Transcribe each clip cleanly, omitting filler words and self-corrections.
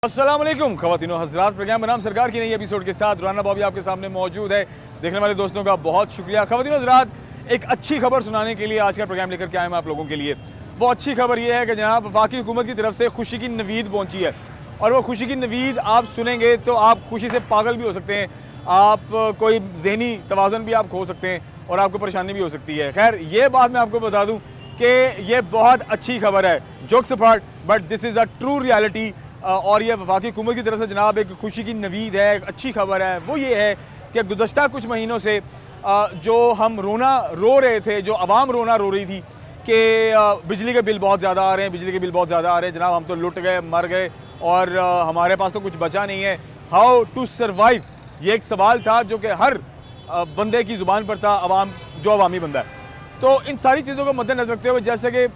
अस्सलाम वालेकुम ख़वातीनो हज़रात, प्रोग्राम बनाम सरकार की नई एपिसोड के साथ राना बॉबी आपके सामने मौजूद है। देखने वाले दोस्तों का बहुत शुक्रिया। ख़वातीनो हज़रात, एक अच्छी खबर सुनाने के लिए आज का प्रोग्राम लेकर के आए हम आप लोगों के लिए। वो अच्छी खबर ये है कि जनाब वफाकी हुकूमत की तरफ से खुशी की नवीद पहुंची है, और वो खुशी की नवीद आप सुनेंगे तो आप खुशी से पागल भी हो सकते हैं, आप कोई जहनी तवाज़ुन भी आप खो सकते हैं और आपको परेशानी भी हो सकती है। खैर, ये बात मैं आपको बता दूँ कि ये बहुत अच्छी खबर है, jokes apart, but this is a true reality. और ये वफाकी हुकूमत की तरफ से जनाब एक खुशी की नवीद है, एक अच्छी खबर है। वो ये है कि गुज़श्ता कुछ महीनों से जो हम रो रहे थे, जो आवाम रो रही थी कि बिजली के बिल बहुत ज़्यादा आ रहे हैं, बिजली के बिल बहुत ज़्यादा आ रहे हैं, जनाब हम तो लुट गए, मर गए और हमारे पास तो कुछ बचा नहीं है। हाउ टू सर्वाइव, ये एक सवाल था जो कि हर बंदे की ज़ुबान पर था, जो अवामी बंदा है। तो इन सारी चीज़ों को मद्देनज़र रखते हुए, जैसे कि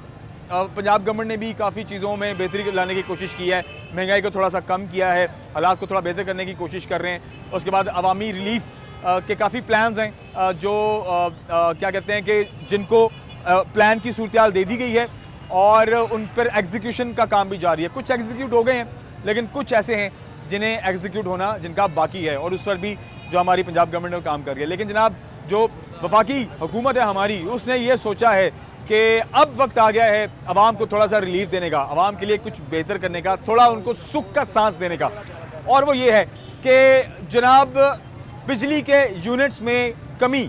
पंजाब गवर्नमेंट ने भी काफ़ी चीज़ों में बेहतरी लाने की कोशिश की है, महंगाई को थोड़ा सा कम किया है, हालात को थोड़ा बेहतर करने की कोशिश कर रहे हैं। उसके बाद अवामी रिलीफ के काफ़ी प्लान्स हैं जो क्या कहते हैं कि जिनको प्लान की सूरत दे दी गई है और उन पर एग्जीक्यूशन का काम भी जारी है। कुछ एग्जीक्यूट हो गए हैं, लेकिन कुछ ऐसे हैं जिन्हें एग्जीक्यूट होना जिनका बाकी है, और उस पर भी जो हमारी पंजाब गवर्नमेंट ने काम कर रही है। लेकिन जनाब जो वफाकी हुकूमत है हमारी, उसने ये सोचा है कि अब वक्त आ गया है आवाम को थोड़ा सा रिलीफ देने का, आवाम के लिए कुछ बेहतर करने का, थोड़ा उनको सुख का सांस देने का। और वो ये है कि जनाब बिजली के यूनिट्स में कमी,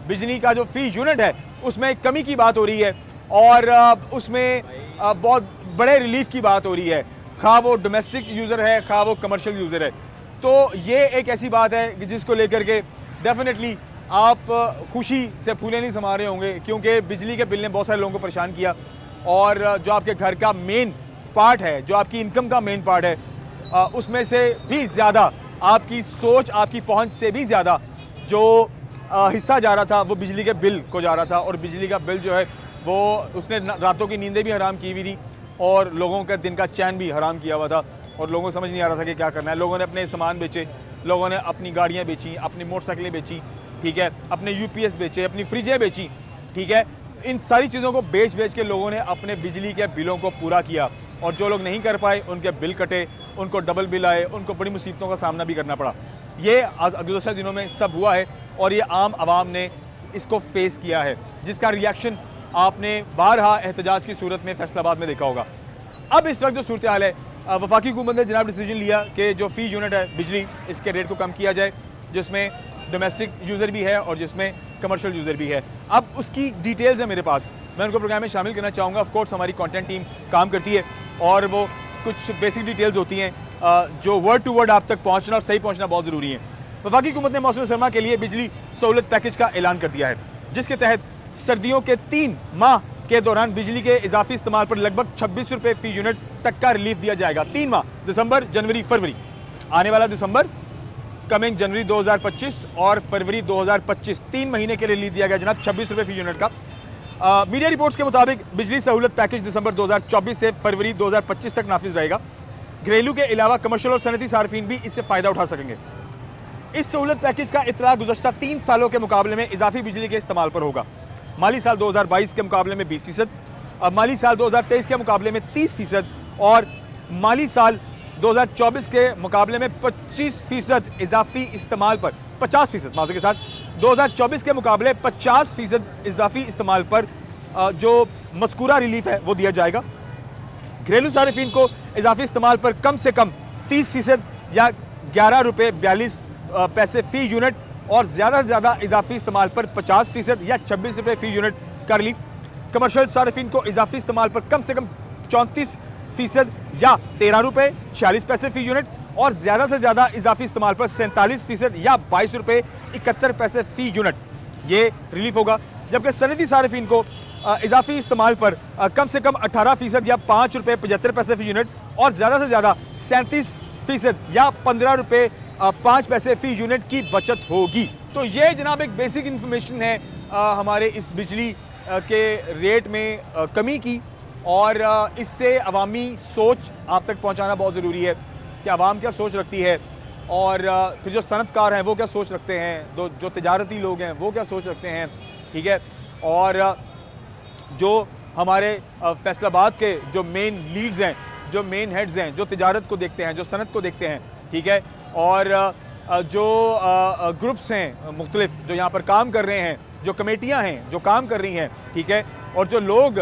बिजली का जो फी यूनिट है उसमें कमी की बात हो रही है, और उसमें बहुत बड़े रिलीफ की बात हो रही है, खा वो डोमेस्टिक यूज़र है, खा वो कमर्शियल यूज़र है। तो ये एक ऐसी बात है कि जिसको लेकर के डेफिनेटली आप खुशी से फूले नहीं समा रहे होंगे, क्योंकि बिजली के बिल ने बहुत सारे लोगों को परेशान किया, और जो आपके घर का मेन पार्ट है, जो आपकी इनकम का मेन पार्ट है, उसमें से भी ज़्यादा आपकी सोच, आपकी पहुंच से भी ज़्यादा जो हिस्सा जा रहा था वो बिजली के बिल को जा रहा था। और बिजली का बिल जो है वो उसने रातों की नींदें भी हराम की हुई थी, और लोगों का दिन का चैन भी हराम किया हुआ था, और लोगों को समझ नहीं आ रहा था कि क्या करना है। लोगों ने अपने सामान बेचे, लोगों ने अपनी गाड़ियाँ बेची, अपनी मोटरसाइकिलें बेची, ठीक है, अपने यूपीएस बेचे, अपनी फ्रिजें बेची, ठीक है। इन सारी चीज़ों को बेच के लोगों ने अपने बिजली के बिलों को पूरा किया, और जो लोग नहीं कर पाए उनके बिल कटे, उनको डबल बिल आए, उनको बड़ी मुसीबतों का सामना भी करना पड़ा। ये गुज़श्ता दिनों में सब हुआ है, और ये आम आवाम ने इसको फेस किया है, जिसका रिएक्शन आपने बारहा एहतजाज की सूरत में फैसलाबाद में देखा होगा। अब इस वक्त जो सूरत हाल है, वफाकी हुकूमत ने जनाब डिसीजन लिया कि जो फ़ी यूनिट है बिजली, इसके रेट को कम किया जाए, जिसमें डोमेस्टिक यूज़र भी है और जिसमें कमर्शियल यूज़र भी है। अब उसकी डिटेल्स है मेरे पास, मैं उनको प्रोग्राम में शामिल करना चाहूँगा। ऑफ कोर्स हमारी कंटेंट टीम काम करती है, और वो कुछ बेसिक डिटेल्स होती हैं जो वर्ड टू वर्ड आप तक पहुँचना और सही पहुँचना बहुत ज़रूरी है। वफाकी हुकूमत ने मौसम सरमा के लिए बिजली सहूलत पैकेज का ऐलान कर दिया है, जिसके तहत सर्दियों के 3 माह के दौरान बिजली के इजाफी इस्तेमाल पर लगभग 26 रुपये फ़ी यूनिट तक का रिलीफ दिया जाएगा। 3 माह, दिसंबर, जनवरी, फरवरी, आने वाला दिसंबर, कमिंग जनवरी 2025 और फरवरी 2025, 3 महीने के लिए रिलीफ दिया गया जनाब 26 रुपये फ़ी यूनिट का। मीडिया रिपोर्ट्स के मुताबिक बिजली सहूलत पैकेज दिसंबर 2024 से फरवरी 2025 तक नाफिज रहेगा। घरेलू के अलावा कमर्शियल और सनती सार्फिन भी इससे फ़ायदा उठा सकेंगे। इस सहूलत पैकेज का इतला गुज़श्ता 3 सालों के मुकाबले में इजाफी बिजली के इस्तेमाल पर होगा। माली साल 2022 के मुकाबले में 20%, माली साल 2023 के मुकाबले में 30%, और माली साल 2024 के मुकाबले में 25% इजाफी इस्तेमाल पर, 50% माज़े के साथ 2024 के मुकाबले 50% इजाफी इस्तेमाल पर जो मज़कूरा रिलीफ है वो दिया जाएगा। घरेलू सारिफिन को इजाफी इस्तेमाल पर कम से कम 30% या 11 रुपये 42 पैसे फ़ी यूनिट, और ज़्यादा से ज़्यादा इजाफी इस्तेमाल पर 50% या 26 रुपये फ़ी यूनिट का रिलीफ। कमर्शियल सारिफिन को इजाफी इस्तेमाल पर कम से कम 34% या 13 रुपये 46 पैसे फ़ी यूनिट, और ज़्यादा से ज़्यादा इजाफी इस्तेमाल पर 47% या 22 रुपये 71 पैसे फ़ी यूनिट ये रिलीफ होगा। जबकि सनती सारिफिन को इजाफी इस्तेमाल पर कम से कम 18% या 5 रुपये 75 पैसे फ़ी यूनिट, और ज़्यादा से ज़्यादा 37% या 15 रुपये 5 पैसे फ़ी यूनिट की बचत होगी। तो ये जनाब एक बेसिक इन्फॉर्मेशन है हमारे इस बिजली के रेट में कमी की, और इससे अवामी सोच आप तक पहुंचाना बहुत ज़रूरी है कि आवाम क्या सोच रखती है, और फिर जो सनतकार हैं वो क्या सोच रखते हैं, जो तिजारती लोग हैं वो क्या सोच रखते हैं, ठीक है। और जो हमारे फैसलाबाद के जो मेन लीड्स हैं, जो मेन हेड्स हैं, जो तिजारत को देखते हैं, जो सनत को देखते हैं, ठीक है, और जो ग्रुप्स हैं मुख्तलिफ जो यहाँ पर काम कर रहे हैं, जो कमेटियाँ हैं जो काम कर रही हैं, ठीक है, और जो लोग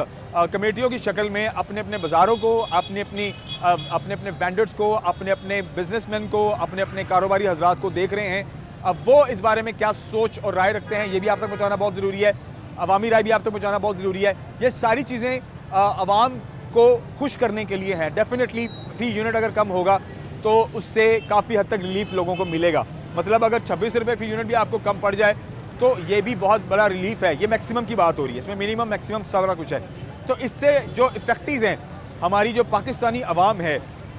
कमेटियों की शक्ल में अपने अपने बाज़ारों को, अपने अपने वेंडर्स को, अपने अपने बिजनेसमैन को, अपने अपने कारोबारी हजरात को देख रहे हैं, अब वो इस बारे में क्या सोच और राय रखते हैं, ये भी आप तक पहुँचाना बहुत ज़रूरी है। अवामी राय भी आप तक पहुँचाना बहुत ज़रूरी है। ये सारी चीज़ें अवाम को खुश करने के लिए हैं। डेफिनेटली फ़ी यूनिट अगर कम होगा तो उससे काफ़ी हद तक रिलीफ लोगों को मिलेगा। मतलब अगर 26 रुपये फ़ी यूनिट भी आपको कम पड़ जाए तो ये भी बहुत बड़ा रिलीफ है। ये मैक्सिमम की बात हो रही है, इसमें मिनिमम मैक्सिमम सारा कुछ है। तो इससे जो इफ़ेक्टिव हैं, हमारी जो पाकिस्तानी अवाम है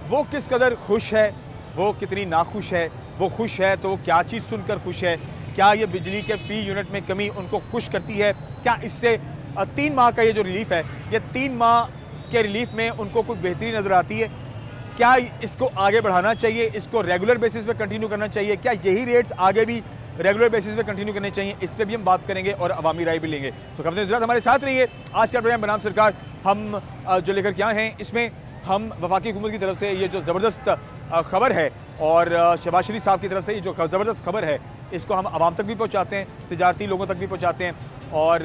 वो किस कदर खुश है, वो कितनी नाखुश है, वो खुश है तो वो क्या चीज़ सुनकर खुश है, क्या ये बिजली के फ़ी यूनिट में कमी उनको खुश करती है, क्या इससे 3 माह का ये जो रिलीफ है, ये 3 माह के रिलीफ में उनको कोई बेहतरी नज़र आती है, क्या इसको आगे बढ़ाना चाहिए, इसको रेगुलर बेसिस पे कंटिन्यू करना चाहिए, क्या यही रेट्स आगे भी रेगुलर बेसिस पे कंटिन्यू करने चाहिए, इस पर भी हम बात करेंगे और अवामी राय भी लेंगे। तो खबरें ज़रा हमारे साथ रहिए। आज का प्रोग्राम बनाम सरकार हम जो लेकर क्या हैं, इसमें हम वफाकी हुकूमत की तरफ से ये जो ज़बरदस्त खबर है और शहबाज शरीफ साहब की तरफ से ये जो ज़बरदस्त खबर है, इसको हम आवाम तक भी पहुँचाते हैं, तिजारती लोगों तक भी पहुँचाते हैं और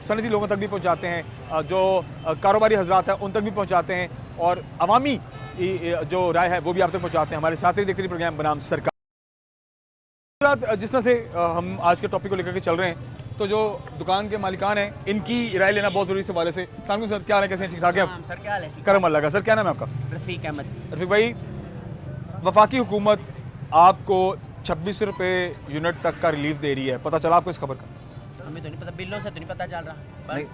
सनती लोगों तक भी पहुँचाते हैं, जो कारोबारी हजरात हैं उन तक भी पहुँचाते हैं और अवामी जो राय है वो भी आप तक पहुँचाते हैं। हमारे साथ ही देखते रहिए प्रोग्राम बनाम सरकार। जिस तरह से हम आज के टॉपिक को लेकर के चल रहे हैं, तो जो दुकान के मालिकान हैं इनकी राय लेना बहुत ज़रूरी है इस हवाले से। सलाम सर, क्या हाल है, कैसे हैं, ठीक ठाक है? सर क्या हाल है? करम अल्लाह का। सर क्या नाम है आपका? रफ़ीक अहमद। रफ़ीक भाई, वफाकी हुकूमत आपको 26 रुपये यूनिट तक का रिलीफ दे रही है, पता चला आपको इस खबर का? हमें तो नहीं पता, बिलों से तो नहीं पता चल रहा,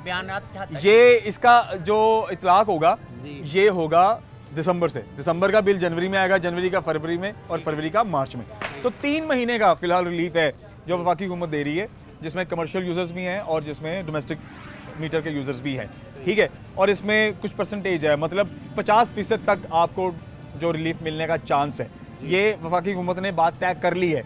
बयान ये इसका जो इतलाक होगा जी। ये होगा दिसंबर से। दिसंबर का बिल जनवरी में आएगा, जनवरी का फरवरी में और फरवरी का मार्च में। तो 3 महीने का फिलहाल रिलीफ है जो वफाकी हुकूमत दे रही है, जिसमें कमर्शियल यूज़र्स भी हैं और जिसमें डोमेस्टिक मीटर के यूज़र्स भी हैं, ठीक है। और इसमें कुछ परसेंटेज है, मतलब 50% तक आपको जो रिलीफ मिलने का चांस है। ये वफाकी हुकूमत ने बात तय कर ली है।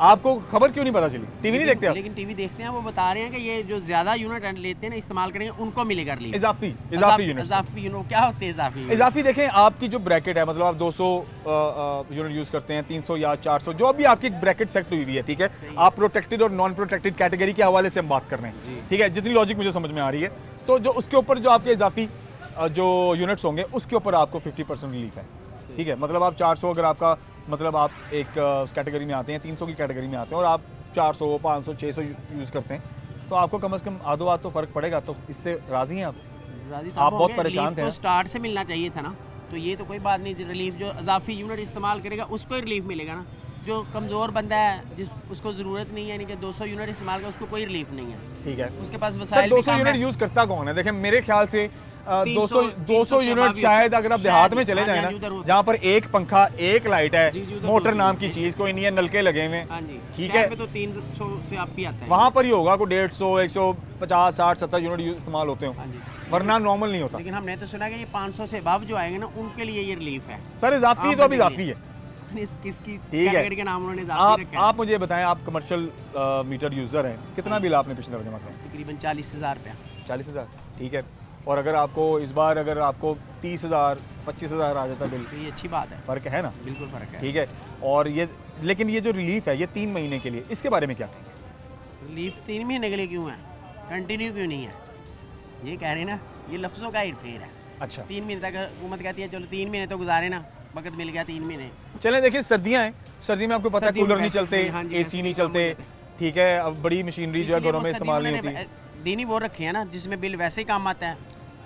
आपको खबर क्यों नहीं पता चली? टीवी नहीं देखते आप? लेकिन टीवी देखते हैं, वो बता रहे हैं कि ये जो ज्यादा यूनिट लेते हैं ना, इस्तेमाल करेंगे, उनको मिलेगा रिलीफ। इजाफी यूनिट। क्या होते हैं इजाफी? इजाफी देखें, आपकी जो ब्रैकेट है, मतलब आप 200 यूनिट यूज़ करते हैं, 300 या 400, जो भी आपकी ब्रैकेट सेट हुई है, ठीक है। आप प्रोटेक्टेड और नॉन प्रोटेक्टेड कैटेगरी के हवाले से हम बात कर रहे हैं, ठीक है, जितनी लॉजिक मुझे समझ में आ रही है। तो जो उसके ऊपर जो आपके इजाफी जो यूनिट्स होंगे उसके ऊपर आपको 50% रिलीफ है, ठीक है। मतलब आप 400, अगर आपका मतलब आप एक कैटेगरी में आते हैं, 300 की कैटेगरी में आते हैं और आप 400, 500, 600 यूज़ करते हैं, तो आपको कम से कम आधो आध तो फ़र्क पड़ेगा। तो इससे राज़ी हैं आप? राज़ी आप बहुत परेशान थे। स्टार्ट से मिलना चाहिए था ना, तो ये तो कोई बात नहीं। रिलीफ जो इजाफी यूनिट इस्तेमाल करेगा उसको ही रिलीफ मिलेगा ना। जो कमज़ोर बंदा है, जिस उसको ज़रूरत नहीं है, यानी कि 200 यूनिट इस्तेमाल कर, उसको कोई रिलीफ नहीं है, ठीक है। उसके पास वसाइल 200 यूनिट यूज़ करता कौन है? देखें, मेरे ख्याल से 200 यूनिट शायद अगर आप देहात में चले जाए ना, जहाँ पर एक पंखा, एक लाइट है, मोटर नाम की चीज़ कोई नहीं है, नलके लगे हुए हैं, ठीक है, तो 300 से आप भी आता है। वहाँ पर ही होगा कोई 150, 150, 60, 70 यूनिट इस्तेमाल होते हो, वरना नॉर्मल नहीं होता। लेकिन हमने तो सुना कि ये 500 से अबव जो आएंगे ना, उनके लिए ये रिलीफ है। सर इजाफी तो अभी इजाफी है, किसकी कैटेगरी के नाम उन्होंने इजाफी रखा है। आप मुझे बताएं, आप कमर्शियल मीटर यूज़र हैं, कितना बिल आपने पिछले दफ़ा जमा किया? तकरीबन 40,000 रुपया। 40,000, ठीक है। और अगर आपको इस बार अगर आपको 30,000, 25,000 आ जाता बिल, तो ये अच्छी बात है। फ़र्क है ना? बिल्कुल फ़र्क है, ठीक है। और ये, लेकिन ये जो रिलीफ है ये 3 महीने के लिए, इसके बारे में क्या कहेंगे? रिलीफ 3 महीने के लिए क्यों है, कंटिन्यू क्यों नहीं है? ये कह रहे हैं ना, ये लफ्ज़ों का हेरफेर है। अच्छा, 3 महीने तक हुकूमत कहती है चलो 3 महीने तो गुजारे ना, वक्त मिल गया 3 महीने। चलें, देखिए सर्दियाँ हैं, सर्दी में आपको पता है कूलर नहीं चलते, AC नहीं चलते, ठीक है। अब बड़ी मशीनरी जो है घरों में इस्तेमाल नहीं होती। दीनी वो रखे हैं ना जिसमें बिल वैसे ही काम आता है,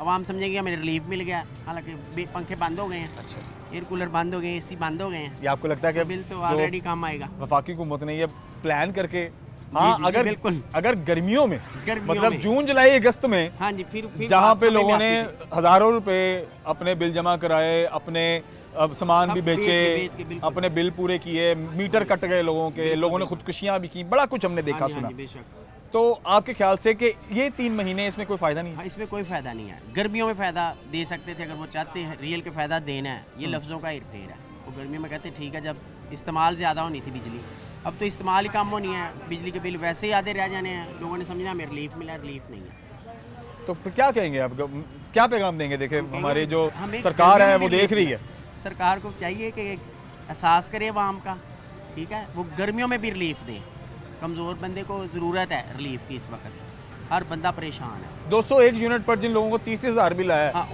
आवाम समझेगी हमें रिलीफ मिल गया, हालांकि पंखे बंद हो गए हैं, अच्छा, एयर कूलर बंद हो गए, AC बंद हो गए हैं। ये आपको लगता है कि बिल तो ऑलरेडी काम आएगा? वफाकी हुकूमत ने ये प्लान करके, हाँ, अगर बिल्कुल, अगर गर्मियों में मतलब जून, जुलाई, अगस्त में, हाँ जी, फिर जहाँ पे लोगों ने हज़ारों रुपए अपने बिल जमा कराए, अपने सामान भी बेचे, अपने बिल पूरे किए, मीटर कट गए लोगों के, लोगों ने खुदकुशियाँ भी की, बड़ा कुछ हमने देखा सुना। तो आपके ख्याल से कि ये 3 महीने इसमें कोई फ़ायदा नहीं है? हाँ, इसमें कोई फ़ायदा नहीं है। गर्मियों में फ़ायदा दे सकते थे अगर वो चाहते हैं, रियल के फ़ायदा देना है, ये लफ्ज़ों का हेरफेर है। वो गर्मियों में कहते ठीक है, जब इस्तेमाल ज़्यादा होनी थी बिजली, अब तो इस्तेमाल ही कम होनी है, बिजली के बिल वैसे ही आधे रह जाने हैं, लोगों ने समझना हमें रिलीफ मिला, रिलीफ नहीं है। तो फिर क्या कहेंगे आप? क्या पैगाम देंगे? देखे हम हमारे कहेंगे, जो हमें सरकार गर्मियों है में वो भी देख रही relief है। सरकार को चाहिए कि एक एहसास करे आवाम का, ठीक है, वो गर्मियों में भी रिलीफ दे। कमज़ोर बंदे को ज़रूरत है रिलीफ की इस वक्त, हर बंदा परेशान है। 201 यूनिट पर जिन लोगों को 30-30 हज़ार बिल आया है, हाँ,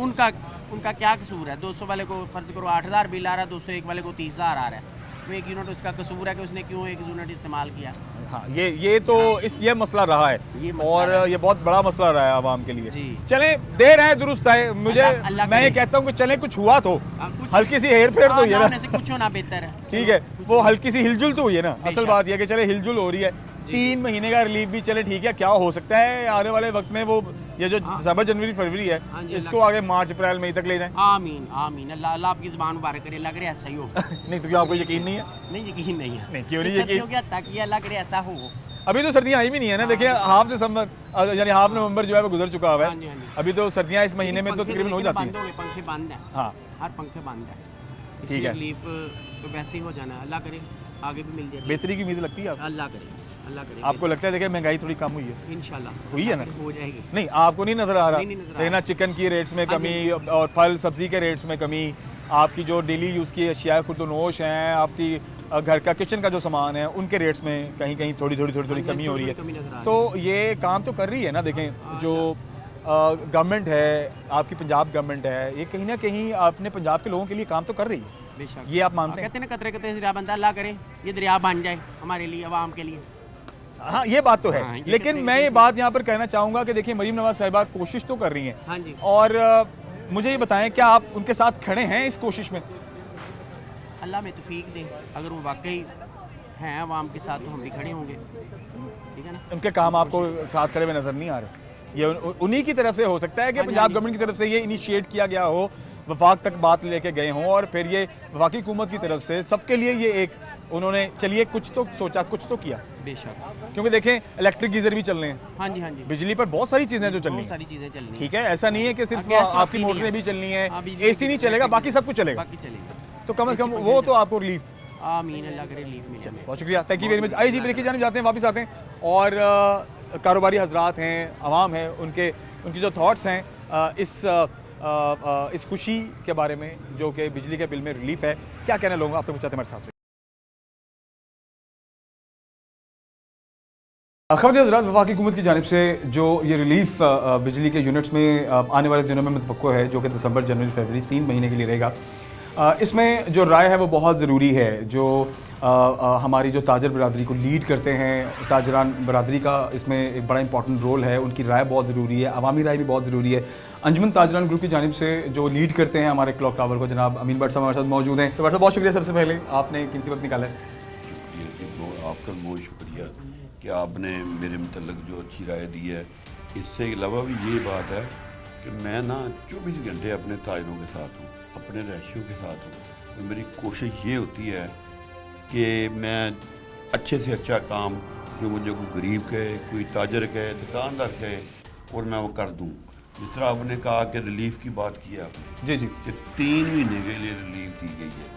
उनका क्या कसूर है? 200 वाले को फ़र्ज़ करो 8,000 बिल आ रहा है, 201 वाले को 30,000 आ रहा है, तो 1 यूनिट उसका कसूर है कि उसने क्यों 1 यूनिट इस्तेमाल किया। हाँ ये तो ये मसला रहा है ये मसला और रहा है। ये बहुत बड़ा मसला रहा है आवाम के लिए। जी। चले देर है दुरुस्त है, मुझे अल्लाह मैं ये करे। कहता हूँ कि चले कुछ हुआ तो कुछ हल्की सी हेर फेर तो हुई है ना ना, होने से कुछ होना बेहतर है। ठीक है, वो हल्की सी हिलजुल तो हुई है ना। असल बेशक। बात यह कि चले हिलजुल हो रही है, 3 महीने का रिलीफ भी चले ठीक है, क्या हो सकता है आने वाले वक्त में वो ये जो हाँ। दिसंबर जनवरी फरवरी है हाँ जी, इसको आगे मार्च अप्रैल मई तक ले जाएं। आमीन आमीन, अल्लाह अल्लाह आपकी ज़ुबान मुबारक करे, अल्लाह करे ऐसा ही हो। नहीं तो क्या आपको यकीन नहीं है? नहीं, यकीन नहीं है। नहीं, क्यों नहीं ये यकीन? सर्दियों के हद तक ये अल्लाह करे ऐसा हो। अभी तो सर्दियाँ आई भी नहीं है ना, देखिए हाफ दिसंबर यानी हाफ नवंबर जो है वो गुजर चुका हुआ हाँ जी, है, हाँ जी। अभी तो सर्दियाँ इस महीने में तो पंखे तकरीबन हो लेकिन जाती बंद हैं। हो गए, पंखे बंद हैं, हाँ हर पंखे बंद है, ठीक इसलिए है। रिलीफ तो वैसे ही हो जाना है। अल्लाह करे आगे भी मिल जाए, बेहतरी की उम्मीद लगती है आपको? अल्लाह करे, अल्लाह करे। आपको लगता है देखिए महंगाई थोड़ी कम हुई है? इंशाल्लाह हुई है ना? हो जाएगी। नहीं आपको नहीं नजर आ रहा? नहीं नजर आ देखना चिकन की रेट्स में हाँ कमी जी। और फल सब्जी के रेट्स में कमी, आपकी जो डेली यूज़ की अशिया खुर्दनोश हैं, आपकी घर का किचन का जो सामान है उनके रेट्स में कहीं कहीं थोड़ी कमी हो रही है। कमी नजर आ रही तो ये काम तो कर रही है ना। देखें जो गवर्नमेंट है, आपकी पंजाब गवर्नमेंट है, ये कहीं ना कहीं अपने पंजाब के लोगों के लिए काम तो कर रही है, बेशक। ये आप मानते हैं? कहते हैं ना कतरे कतरे से दरिया बनता है, अल्लाह करे ये दरिया बन जाए हमारे लिए, आवाम के लिए। हाँ ये बात तो है, हाँ, ये लेकिन कहते मैं हैं ये कि- बात यहाँ पर कहना चाहूँगा कि देखिए मरीम नवाज साहिबा कोशिश तो कर रही हैं हाँ जी, और मुझे ये बताएं क्या आप उनके साथ खड़े हैं इस कोशिश में? अल्लाह में तौफीक दे, अगर वो वाकई हैं आवाम के साथ तो हम भी खड़े होंगे, ठीक है ना। उनके काम आपको साथ खड़े हुए नजर नहीं आ रहे? ये उन्हीं की तरफ से हो सकता है कि हाँ जी, पंजाब हाँ जी। गवर्नमेंट की तरफ से ये इनिशिएट किया गया हो, वफाक तक बात लेके गए हों और फिर ये वफाकी हुकूमत की तरफ से सबके लिए ये एक उन्होंने चलिए कुछ तो सोचा, कुछ तो किया। बेशक। क्योंकि देखें इलेक्ट्रिक गीजर भी चल रहे हैं, हाँ जी, हाँ जी, बिजली पर बहुत सारी चीज़ें जो चल रही बहुत हैं, सारी चीज़ें चलनी हैं। ठीक है, ऐसा नहीं है कि सिर्फ गैस तो आपकी आती नहीं मोटरें है। भी चलनी हाँ, है, बिजली एसी नहीं चलेगा, बाकी सब कुछ चलेगा। बाकी चलेगा। तो कम से कम AC वो पंखे तो आपको रिलीफ। आमीन, अल्लाह करे रिलीफ मिले हमें। बहुत शुक्रिया, थैंक यू वेरी मच। आई जी ब्रेक की जानिब जाते हैं, वापस आते हैं और कारोबारी हजरात हैं, आवाम है, उनकी जो थॉट्स हैं इस खुशी के बारे में जो कि बिजली के बिल में रिलीफ है, क्या कहना लोगों आप तक पहुँचाते हैं हमारे साथ। खबरदार हज़रात, वफाकी हुकूमत की जानिब से जो ये रिलीफ बिजली के यूनिट्स में आने वाले दिनों में मुतवक्को है, जो कि दिसंबर जनवरी फरवरी 3 महीने के लिए रहेगा, इसमें जो राय है वो बहुत ज़रूरी है। जो हमारी जो ताजर बरादरी को लीड करते हैं, ताजरान बरादरी का इसमें एक बड़ा इंपॉर्टेंट रोल है, उनकी राय बहुत ज़रूरी है, अवामी राय भी बहुत ज़रूरी है। अंजुमन ताजरान ग्रुप की जानिब से जो लीड करते हैं हमारे क्लॉक टावर को, जनाब अमीन भट्ट साहब हमारे साथ मौजूद हैं। तो भट्ट साहब बहुत शुक्रिया, सबसे पहले आपने कीमती वक्त निकाला है। शुक्रिया जी, आपका बहुत शुक्रिया कि आपने मेरे मतलब जो अच्छी राय दी है। इससे अलावा भी ये बात है कि मैं ना 24 घंटे अपने ताजरों के साथ हूँ, अपने रहायशियों के साथ हूँ। तो मेरी कोशिश ये होती है कि मैं अच्छे से अच्छा काम जो मुझे कोई गरीब कहे, कोई ताजर कहे, दुकानदार कहे, और मैं वो कर दूँ। जिस तरह आपने कहा कि रिलीफ की बात की है आपने, जी जी कि 3 महीने के लिए रिलीफ दी गई है,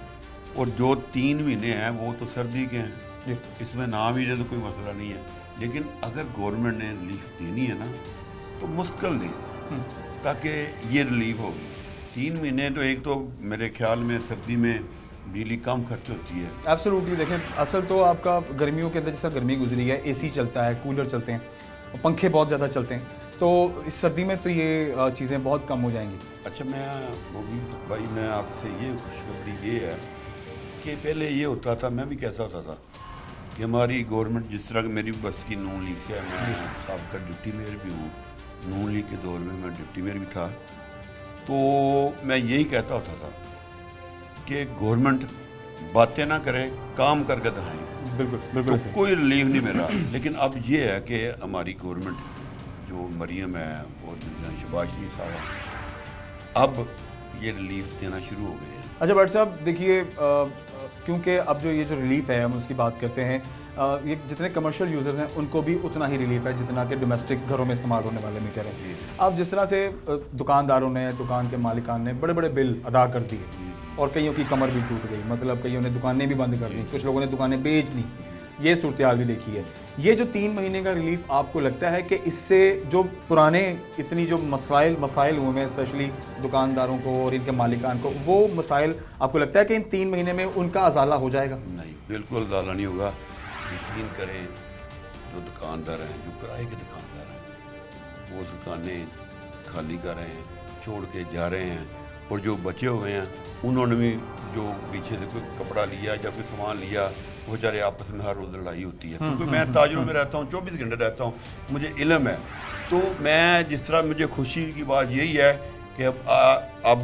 और जो 3 महीने हैं वो तो सर्दी के हैं, जी इसमें ना भी दे तो कोई मसला नहीं है। लेकिन अगर गवर्नमेंट ने रिलीफ देनी है ना तो मुश्किल दें ताकि ये रिलीफ होगी। 3 महीने तो एक तो मेरे ख्याल में सर्दी में बिजली कम खर्च होती है। एब्सोल्युटली, देखें असल तो आपका गर्मियों के अंदर जैसा गर्मी गुजरी है, एसी चलता है, कूलर चलते हैं, पंखे बहुत ज़्यादा चलते हैं, तो इस सर्दी में तो ये चीज़ें बहुत कम हो जाएंगी। अच्छा, मैं मोबी भाई मैं आपसे ये खुशखबरी ये है कि पहले ये होता था, मैं भी कैसा होता था कि हमारी गवर्नमेंट जिस तरह मेरी बस की नून लीग से है, मैं साबका डिप्टी मेयर भी हूँ, नून लीग के दौर में मैं डिप्टी मेयर भी था, तो मैं यही कहता होता था कि गवर्नमेंट बातें ना करे, काम करके दिखाएं। बिल्कुल तो बिल्कुल सही। कोई रिलीफ नहीं मिला। लेकिन अब ये है कि हमारी गवर्नमेंट जो मरियम है और शहबाज शरीफ साहब हैं, अब ये रिलीफ देना शुरू हो गए हैं। अच्छा भट्ट साहब, देखिए क्योंकि अब जो ये जो रिलीफ है हम उसकी बात करते हैं, ये जितने कमर्शियल यूज़र्स हैं उनको भी उतना ही रिलीफ है जितना कि डोमेस्टिक घरों में इस्तेमाल होने वाले मीटर हैं। अब जिस तरह से दुकानदारों ने, दुकान के मालिकान ने बड़े बड़े बिल अदा कर दिए और कईयों की कमर भी टूट गई, मतलब कईयों ने दुकानें भी बंद कर दी, कुछ लोगों ने दुकानें बेच दी, ये सूरत भी देखी है। ये जो 3 महीने का रिलीफ, आपको लगता है कि इससे जो पुराने इतनी जो मसाइल हुए हैं स्पेशली दुकानदारों को और इनके मालिकान को, वो मसाइल आपको लगता है कि इन 3 महीने में उनका अजाला हो जाएगा? नहीं, बिल्कुल अजाला नहीं होगा। यकीन करें, जो दुकानदार हैं, जो किराए के दुकानदार हैं, वो दुकानें खाली कर रहे हैं, छोड़ के जा रहे हैं, और जो बचे हुए हैं उन्होंने भी जो पीछे से कोई कपड़ा लिया या कोई सामान लिया, वो बेचारे आपस में हर रोज़ लड़ाई होती है। क्योंकि मैं ताजरों में रहता हूँ, 24 घंटे रहता हूँ, मुझे इल्म है। तो मैं जिस तरह, मुझे खुशी की बात यही है कि अब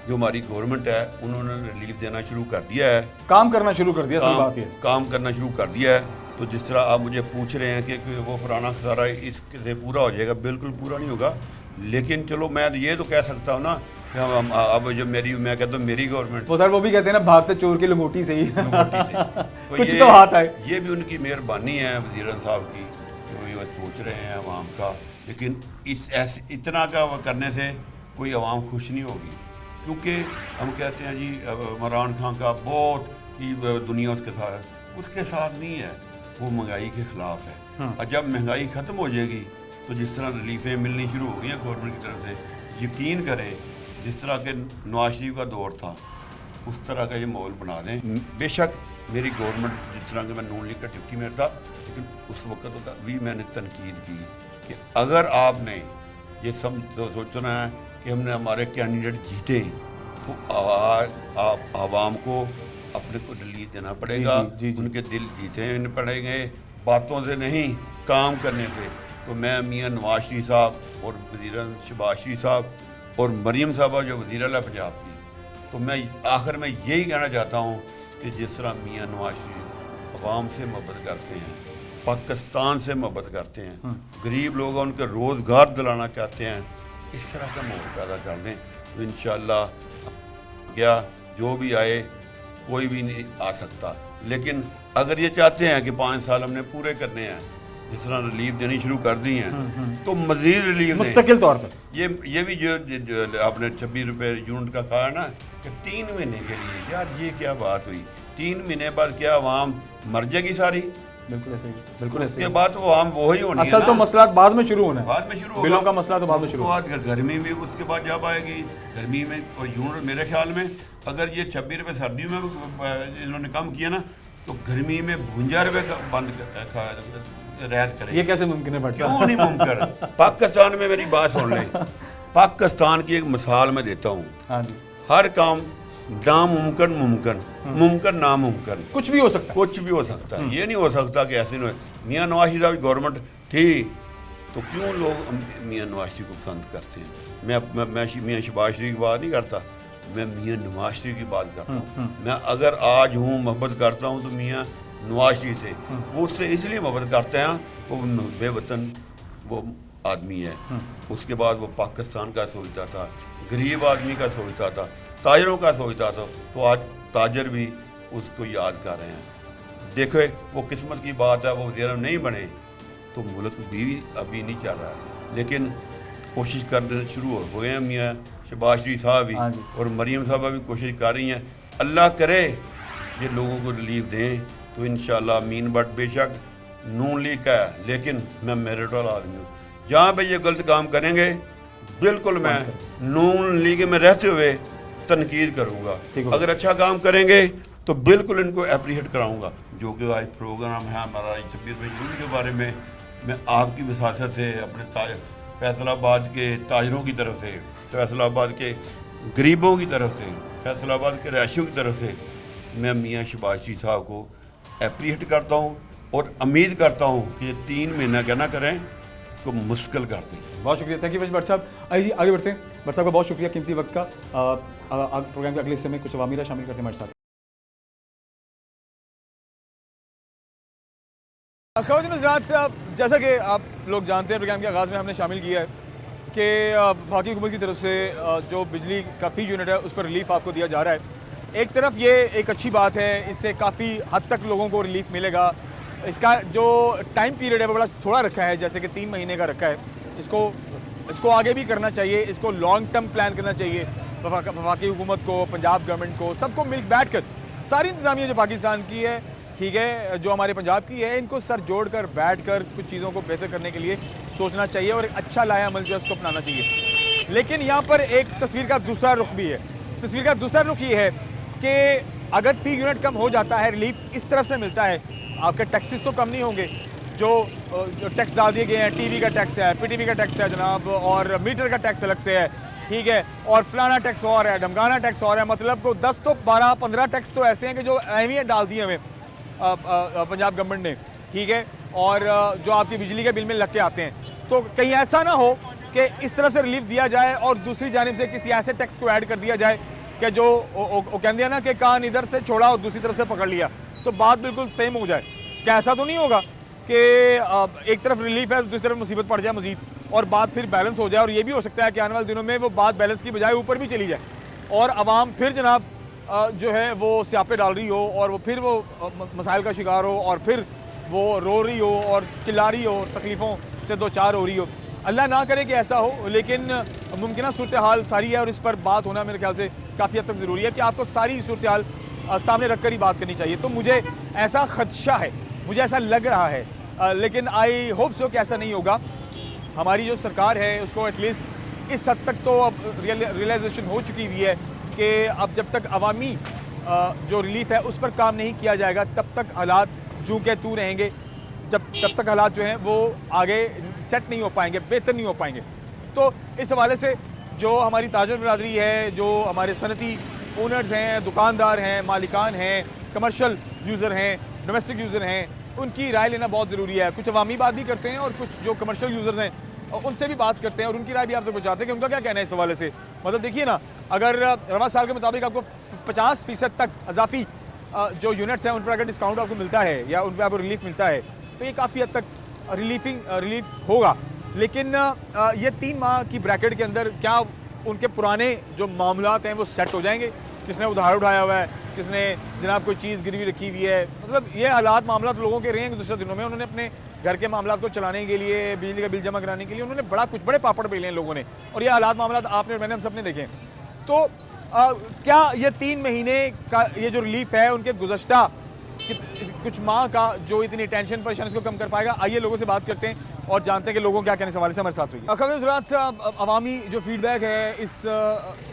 जो हमारी गवर्नमेंट है उन्होंने रिलीफ देना शुरू कर दिया है, काम करना शुरू कर दिया। सही बात है, काम करना शुरू कर दिया है। तो जिस तरह आप मुझे पूछ रहे हैं कि वो पुराना खसारा इससे पूरा हो जाएगा, बिल्कुल पूरा नहीं होगा। लेकिन चलो मैं ये तो कह सकता हूँ ना कि हम अब जो मैं कहता हूँ मेरी गवर्नमेंट, वो सर वो भी कहते हैं ना, भागते चोर की लंगोटी से ही तो कुछ तो हाथ आए। ये भी उनकी मेहरबानी है वज़ीर साहब की, जो ये सोच रहे हैं आवाम का। लेकिन इतना का करने से कोई आवाम खुश नहीं होगी, क्योंकि हम कहते हैं जी इमरान खान का बहुत ही दुनिया उसके साथ नहीं है, वो महंगाई के ख़िलाफ़ है। और जब महंगाई ख़त्म हो जाएगी तो जिस तरह रिलीफें मिलनी शुरू हो गई हैं गवर्नमेंट की तरफ से, यकीन करें जिस तरह के नवाज शरीफ का दौर था उस तरह का ये माहौल बना दें। बेशक मेरी गवर्नमेंट जिस तरह के, मैं नून लीग का डिप्टी मेयर था, लेकिन उस वक्त भी मैंने तनकीद की कि अगर आपने ये सब तो सोचना है कि हमने हमारे कैंडिडेट जीते तो आवाम को अपने को रिलीफ देना पड़ेगा। जी। उनके दिल जीते पड़ेंगे, बातों से नहीं, काम करने से। तो मैं मियाँ नवाज शरीफ साहब और वज़ीर शहबाज शरीफ साहब और मरीम साहबा जो वज़ीर आला पंजाब की, तो मैं आखिर में यही कहना चाहता हूँ कि जिस तरह मियाँ नवाज शरीफ अवाम से मोहब्बत करते हैं, पाकिस्तान से मोहब्बत करते हैं, गरीब लोग उनके रोज़गार दिलाना चाहते हैं, इस तरह का माहौल पैदा कर दें तो इंशाअल्लाह क्या जो भी आए कोई भी नहीं आ सकता। लेकिन अगर ये चाहते हैं कि 5 साल हमने पूरे करने हैं, जिस तरह रिलीफ देनी शुरू कर दी हैं, तो मजीद रिलीफ मुस्तकिल तौर पर। ये भी जो आपने 26 रुपये यूनिट का कहा ना कि 3 महीने के लिए, यार ये क्या बात हुई? 3 महीने बाद क्या आवाम मर जाएगी सारी? बिल्कुल ऐसे ही, बिल्कुल ऐसे उसके बाद वो आम वही होनी है असल ना? तो मसला बाद में शुरू होना है, बाद में शुरू होगा, बिलों का मसला तो बाद में शुरू होगा। गर्मी भी उसके बाद जब आएगी, गर्मी में और यूनिट मेरे ख्याल में अगर ये 26 रुपये सर्दियों में इन्होंने कम किया ना, तो गर्मी में 52 रुपये का बंद रियायत करें। ये कैसे मुमकिन है भट्ट साहब? क्यों नहीं मुमकिन? पाकिस्तान में मेरी बात सुन लें, पाकिस्तान की एक मिसाल मैं देता हूँ। हाँ जी, हर काम नामुमकिन मुमकिन, मुमकिन नामुमकिन, कुछ भी हो सकता है, कुछ भी हो सकता है। ये नहीं हो सकता कि ऐसे नहीं हो। मियाँ नवाज शरीफ साहब की गवर्नमेंट थी तो क्यों लोग मियाँ नवाज शरीफ को पसंद करते हैं? मैं मियाँ शहबाज शरीफ की बात नहीं करता, मैं मियाँ नवाज शरीफ की बात करता हूँ। मैं अगर आज हूँ मोहब्बत करता हूँ तो मियाँ नवाज शरीफ से, वो उससे इसलिए मोहब्बत करते हैं, वो बेवतन वो आदमी है। उसके बाद वो पाकिस्तान का सोचता था, गरीब आदमी का सोचता था, ताजरों का सोचता था। तो आज ताजर भी उसको याद कर रहे हैं। देखो वो किस्मत की बात है, वो वज़ीर नहीं बने तो मुल्क भी अभी नहीं चल रहा है। लेकिन कोशिश करने शुरू हो गए हैं मियाँ शहबाज शरीफ साहब भी, और मरीम साहबा भी कोशिश कर रही हैं। अल्लाह करे ये लोगों को रिलीफ दें तो इंशाअल्लाह मीन। बट बेशक नून लीग का है, लेकिन मैं मेरिट वाला आदमी हूँ। जहाँ पे ये गलत काम करेंगे बिल्कुल मैं नून लीग में रहते हुए तनकीद करूँगा। अगर अच्छा काम करेंगे तो बिल्कुल इनको अप्रिशिएट कराऊँगा। जो कि आज प्रोग्राम है हमारा 26 रुपये यूनिट के बारे में, मैं आपकी वसासत से अपने फैसलाबाद के ताजरों की तरफ से, फैसलाबाद के गरीबों की तरफ से, फैसलाबाद के रहायशियों की तरफ से मैं मियाँ शहबाज शरीफ साहब को अप्रिशिएट करता हूँ और उम्मीद करता हूँ कि 3 महीना क्या ना करें, इसको मुश्किल कर दें। बहुत शुक्रिया, थैंक यू भट्ट साहब। आइए आगे बढ़ते हैं। भट्ट साहब का बहुत शुक्रिया कीमती वक्त का। प्रोग्राम के अगले हिस्से में कुछ अवामीरा शामिल करते हैं हमारे साथ। जैसा कि आप लोग जानते हैं, प्रोग्राम के आगाज़ में हमने शामिल किया है कि वफाकी हुकूमत की तरफ से जो बिजली का फी यूनिट है उस पर रिलीफ आपको दिया जा रहा है। एक तरफ ये एक अच्छी बात है, इससे काफ़ी हद तक लोगों को रिलीफ मिलेगा। इसका जो टाइम पीरियड है वो बड़ा थोड़ा रखा है, जैसे कि 3 महीने का रखा है। इसको आगे भी करना चाहिए, इसको लॉन्ग टर्म प्लान करना चाहिए। वफाकी हुकूमत को, पंजाब गवर्नमेंट को, सबको मिल बैठ कर सारी इंतजामिया जो पाकिस्तान की है ठीक है, जो हमारे पंजाब की है, इनको सर जोड़कर बैठकर कुछ चीज़ों को बेहतर करने के लिए सोचना चाहिए और एक अच्छा लाया अमल जो है उसको अपनाना चाहिए। लेकिन यहाँ पर एक तस्वीर का दूसरा रुख भी है। तस्वीर का दूसरा रुख ये है कि अगर फी यूनिट कम हो जाता है, रिलीफ इस तरफ से मिलता है, आपके टैक्सेस तो कम नहीं होंगे। जो टैक्स डाल दिए गए हैं, टीवी का टैक्स है, पीटीवी का टैक्स है जनाब, और मीटर का टैक्स अलग से है, ठीक है, और फलाना टैक्स और है, ढमकाना टैक्स और है, मतलब को 10 तो 12-15 टैक्स तो ऐसे हैं कि जो अहमियत डाल दी हमें पंजाब गवर्नमेंट ने, ठीक है, और जो आपकी बिजली के बिल में लग के आते हैं। तो कहीं ऐसा ना हो कि इस तरफ से रिलीफ दिया जाए और दूसरी जानिब से किसी ऐसे टैक्स को ऐड कर दिया जाए कि जो कहते हैं ना कि कान इधर से छोड़ा और दूसरी तरफ से पकड़ लिया, तो बात बिल्कुल सेम हो जाए। क्या ऐसा तो नहीं होगा कि एक तरफ रिलीफ है, दूसरी तरफ मुसीबत पड़ जाए मजीद, और बात फिर बैलेंस हो जाए, और ये भी हो सकता है कि आने वाले दिनों में वो बात बैलेंस की बजाय ऊपर भी चली जाए और आवाम फिर जनाब जो है वो स्यापे डाल रही हो और वो फिर वो मसाइल का शिकार हो और फिर वो रो रही हो और चिल्ला रही हो, तकलीफ़ों से दो चार हो रही हो। अल्लाह ना करे कि ऐसा हो, लेकिन मुमकिन सूरत हाल सारी है और इस पर बात होना मेरे ख्याल से काफ़ी हद तक ज़रूरी है कि आपको सारी सूरत हाल सामने रख कर ही बात करनी चाहिए। तो मुझे ऐसा खदशा है, मुझे ऐसा लग रहा है, लेकिन आई होप सो कि ऐसा नहीं होगा। हमारी जो सरकार है उसको एटलीस्ट इस हद तक तो अब रियलाइजेशन हो चुकी हुई है कि अब जब तक अवामी जो रिलीफ है उस पर काम नहीं किया जाएगा तब तक हालात जूं के तू रहेंगे, तब तक हालात जो हैं वो आगे सेट नहीं हो पाएंगे, बेहतर नहीं हो पाएंगे। तो इस हवाले से जो हमारी ताजर बरादरी है, जो हमारे सनती ओनर्स हैं, दुकानदार हैं, मालिकान हैं, कमर्शियल यूज़र हैं, डोमेस्टिक यूज़र हैं, उनकी राय लेना बहुत ज़रूरी है। कुछ अवामी बात भी करते हैं और कुछ जो कमर्शियल यूज़र्स हैं उनसे भी बात करते हैं और उनकी राय भी आप तक पहुँचाते हैं कि उनका क्या कहना है इस हवाले से। मतलब देखिए ना, अगर रवा साल के मुताबिक आपको 50% तक अजाफी जो यूनिट्स हैं उन पर अगर डिस्काउंट आपको मिलता है या उन पर आपको रिलीफ मिलता है तो ये काफ़ी हद तक रिलीफ होगा। लेकिन ये 3 माह की ब्रैकेट के अंदर क्या उनके पुराने जो मामलात हैं वो सेट हो जाएंगे? किसने उधार उठाया हुआ है, किसने जनाब कोई चीज़ गिरवी रखी हुई है, मतलब ये हालात मामलात लोगों के रहेंगे दूसरे दिनों में। उन्होंने अपने घर के मामलात को चलाने के लिए, बिजली का बिल जमा कराने के लिए उन्होंने बड़े पापड़ बेले हैं लोगों ने, और ये हालात मामलात आपने और मैंने हम सब ने देखे हैं। तो क्या ये 3 महीने का ये जो रिलीफ है उनके गुज़श्ता कुछ माह का जो इतनी टेंशन परेशानी इसको कम कर पाएगा? आइए लोगों से बात करते हैं और जानते हैं कि लोगों क्या कहने से हमारे साथ हुई। खबर ज़रूरत अवामी जो फीडबैक है इस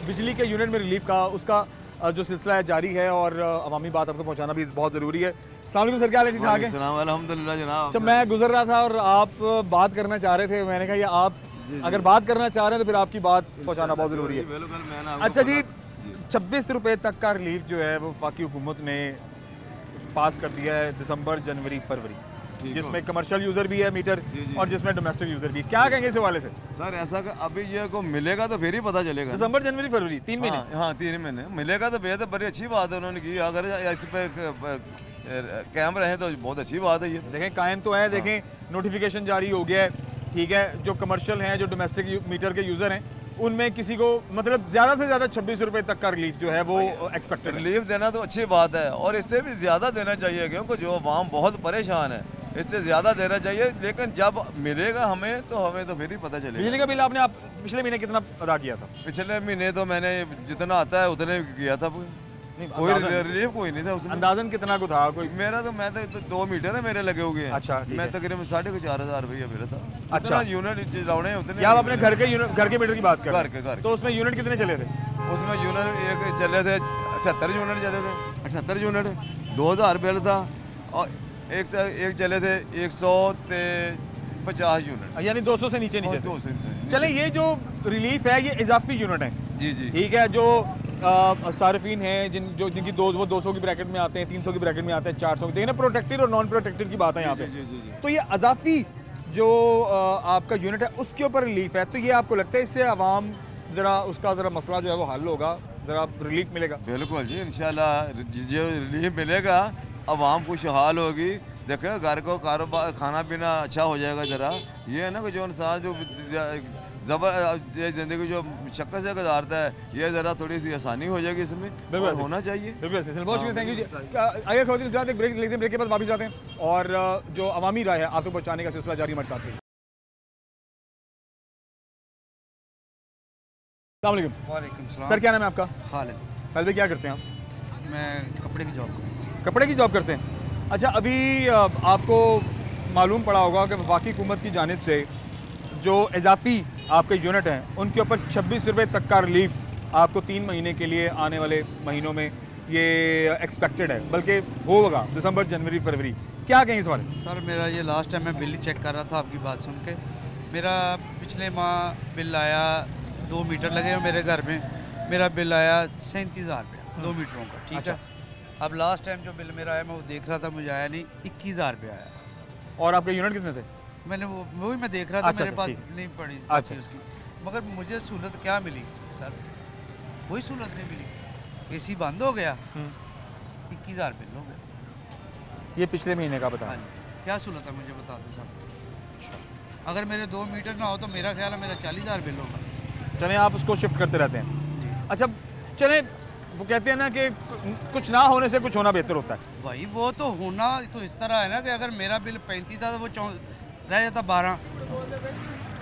बिजली के यूनिट में रिलीफ का, उसका जो सिलसिला है जारी है और अवामी बात आपको पहुँचाना भी बहुत ज़रूरी है। अस्सलाम वालेकुम सर, क्या हाल है? ठीक ठाक है? अल्हम्दुलिल्लाह जनाब। अच्छा, मैं गुजर रहा था और आप बात करना चाह रहे थे, मैंने कहा ये आप अगर बात करना चाह रहे हैं तो फिर आपकी बात पहुँचाना बहुत ज़रूरी है। अच्छा जी, 26 रुपये तक का रिलीफ जो है वो वफाकी हुकूमत ने पास कर दिया है दिसंबर, जनवरी, फरवरी, जिसमें कमर्शियल यूज़र भी है मीटर और जिसमें डोमेस्टिक यूज़र भी। क्या कहेंगे इस हवाले से? सर ऐसा अभी ये को मिलेगा तो फिर ही पता चलेगा। दिसंबर, जनवरी, फरवरी 3 महीने। हाँ 3 महीने मिलेगा तो बेहद बड़ी अच्छी बात है उन्होंने की। अगर इस पे कायम रहे तो बहुत अच्छी बात है। ये देखें कायम तो है, देखें नोटिफिकेशन जारी हो गया है, ठीक है। जो कमर्शियल हैं, जो डोमेस्टिक मीटर के यूज़र हैं, उनमें किसी को मतलब ज़्यादा से ज़्यादा 26 रुपये तक का रिलीफ जो है वो एक्सपेक्टेड है। रिलीफ देना तो अच्छी बात है और इससे भी ज़्यादा देना चाहिए, क्योंकि जो आवाम बहुत परेशान है, इससे ज़्यादा देना चाहिए। लेकिन जब मिलेगा हमें तो फिर ही पता चलेगा। बिजली का बिल आपने पिछले महीने कितना अदा किया था? पिछले महीने तो मैंने जितना आता है उतने किया था, कोई रिलीफ कोई नहीं था उसमें। अंदाजन कितना को था कोई? मेरा तो मैं तो 2 मीटर है मेरे लगे हुए हैं। अच्छा, मैं तकरीबन 4,500 रुपया मेरा था। अच्छा, यूनिट चलाने उतने। आप अपने घर के मीटर की बात कर घर के तो उसमें यूनिट कितने चले थे? उसमें यूनिट एक चले थे 78 यूनिट चले थे, 78 यूनिट 2000 बिल था और एक चले थे 150 यूनिट, यानी 200 से नीचे नीचे। 200। चले, ये जो रिलीफ है ये इजाफी यूनिट है, जी जी, ठीक है। जो सार्फिन हैं जिनकी वो 200 की ब्रैकेट में आते हैं, 300 की ब्रैकेट में आते हैं, 400 की, देखिए ना प्रोटेक्टेड और नॉन प्रोटेक्टेड की बात है यहाँ पे। तो ये इजाफी जो आपका यूनिट है उसके ऊपर रिलीफ है, तो ये आपको लगता है इससे आवाम उसका ज़रा मसला जो है वो हल होगा, ज़रा रिलीफ मिलेगा? बिल्कुल जी, इंशाल्लाह जो रिलीफ मिलेगा आवाम खुशहाल होगी। देखो घर को कारोबार खाना पीना अच्छा हो जाएगा। ज़रा ये है ना कि जो इंसान जो ज़िंदगी जो शक्कर से गुजारता है, ये ज़रा थोड़ी सी आसानी हो जाएगी इसमें, और होना चाहिए। बिल्कुल, बहुत शुक्रिया, थैंक यू जी। आगे खबर एक ब्रेक लेते हैं, ब्रेक के बाद वापस आते हैं और जो अवामी राय है आप तक पहुँचाने का सिलसिला जारी हमारे साथ है। वालेकुम सलाम। सर, क्या नाम है आपका? खालिद। खालिद, क्या करते हैं आप? मैं कपड़े की जॉब करता हूँ। कपड़े की जॉब करते हैं। अच्छा, अभी आपको मालूम पड़ा होगा कि वफाकी हुकूमत की जानिब से जो इजाफी आपके यूनिट हैं उनके ऊपर 26 रुपये तक का रिलीफ आपको 3 महीने के लिए आने वाले महीनों में ये एक्सपेक्टेड है, बल्कि होगा दिसंबर, जनवरी, फरवरी। क्या कहें इस बारे में? सर मेरा ये लास्ट टाइम मैं बिल चेक कर रहा था आपकी बात सुन के, मेरा पिछले माह बिल आया 2 मीटर लगे हुए मेरे घर में, मेरा बिल आया 37,000 रुपये 2 मीटरों का, ठीक अच्छा। है। अब लास्ट टाइम जो बिल मेरा आया मैं वो देख रहा था, मुझे आया नहीं, 21,000 रुपये आया। और आपके यूनिट कितने थे? मैंने वो भी मैं देख रहा था, अच्छा, मेरे पास ठीक। नहीं पड़ी अच्छा। उसकी, मगर मुझे सहूलत क्या मिली सर? कोई सहूलत नहीं मिली। AC बंद हो गया, 21,000 बिल हो गया। ये पिछले महीने का बता। हाँ जी, क्या सहूलत है मुझे बता दो साहब। अगर मेरे 2 मीटर ना हो तो मेरा ख्याल है मेरा 40,000 बिल होगा। चलें, आप उसको शिफ्ट करते रहते हैं। अच्छा चलें, वो कहते हैं ना कि कुछ ना होने से कुछ होना बेहतर होता है। भाई वो तो होना तो इस तरह है ना कि अगर मेरा बिल 35 था तो वो रह जाता 12।